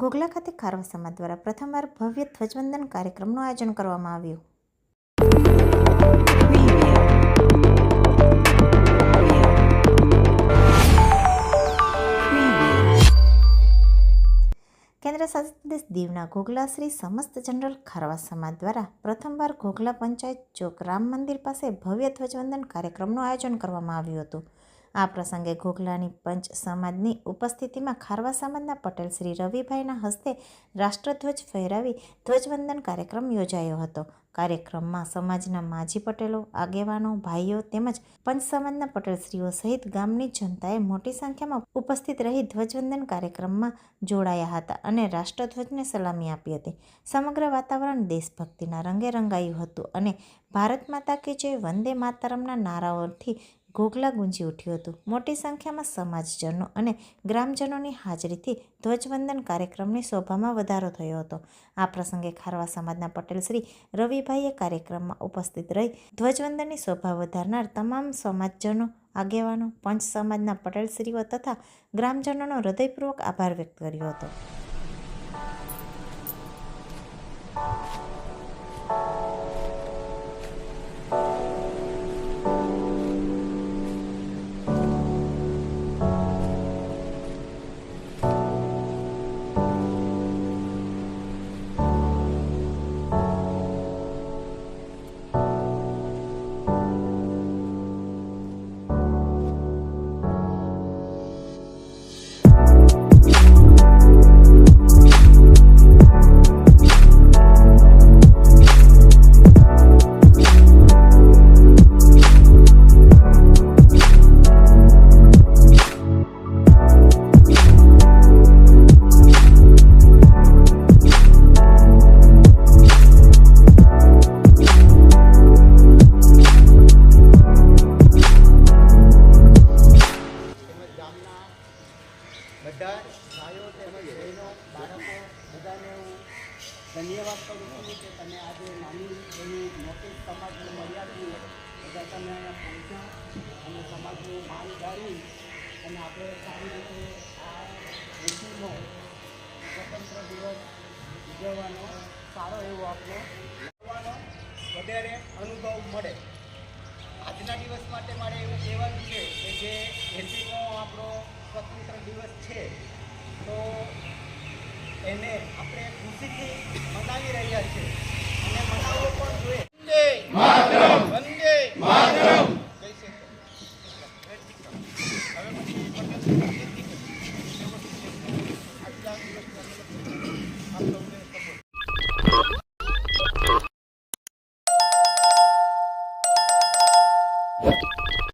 ઘોઘલા ખાતે ખારવા સમાજ દ્વારા પ્રથમવાર ભવ્ય ધ્વજવંદન કાર્યક્રમનું આયોજન કરવામાં આવ્યું. કેન્દ્રશાસિત પ્રદેશ દીવના ઘોઘલા શ્રી સમસ્ત જનરલ ખારવા સમાજ દ્વારા પ્રથમવાર ઘોઘલા પંચાયત ચોક રામ મંદિર પાસે ભવ્ય ધ્વજવંદન કાર્યક્રમનું આયોજન કરવામાં આવ્યું હતું. આ પ્રસંગે ઘોઘલાની પંચ સમાજની ઉપસ્થિતિમાં ખારવા સમાજના પટેલ શ્રી રવિભાઈના હસ્તે રાષ્ટ્રધ્વજ ફહેરાવી ધ્વજવંદન કાર્યક્રમ યોજાયો હતો. કાર્યક્રમમાં સમાજના માજી પટેલો, આગેવાનો, ભાઈઓ તેમજ પંચ સમાજના પટેલશ્રીઓ સહિત ગામની જનતાએ મોટી સંખ્યામાં ઉપસ્થિત રહી ધ્વજવંદન કાર્યક્રમમાં જોડાયા હતા અને રાષ્ટ્રધ્વજને સલામી આપી હતી. સમગ્ર વાતાવરણ દેશભક્તિના રંગે રંગાયું હતું અને ભારત માતા કી જય, વંદે માતરમના નારાઓથી ઘોઘલા ગુંજી ઉઠ્યું હતું. મોટી સંખ્યામાં સમાજજનો અને ગ્રામજનોની હાજરીથી ધ્વજવંદન કાર્યક્રમની શોભામાં વધારો થયો હતો. આ પ્રસંગે ખારવા સમાજના પટેલ શ્રી રવિભાઈએ કાર્યક્રમમાં ઉપસ્થિત રહી ધ્વજવંદનની શોભા વધારનાર તમામ સમાજજનો, આગેવાનો, પંચ સમાજના પટેલશ્રીઓ તથા ગ્રામજનોનો હૃદયપૂર્વક આભાર વ્યક્ત કર્યો હતો. બધા ભાઈઓ તેમજ બહેનો, બાળકો બધાને હું ધન્યવાદ કરું છું કે તમે આજે નાની એવી મોટી સમાજને મળ્યા છીએ. બધા તમે અહીંયા પહોંચ્યા અને સમાજનું માન ગાળી અને આપણે સારી રીતે આ 80મો સ્વતંત્ર દિવસ ઉજવવાનો સારો એવો આપણો વધારે અનુભવ મળે. આજના દિવસ માટે મારે એવું કહેવાનું છે કે જે 80મો આપણો સ્વતંત્ર દિવસ છે તો એને આપણે ખુશીથી મનાવી રહ્યા છીએ અને મનાવવો પણ જોઈએ. વંદે માતરમ. What?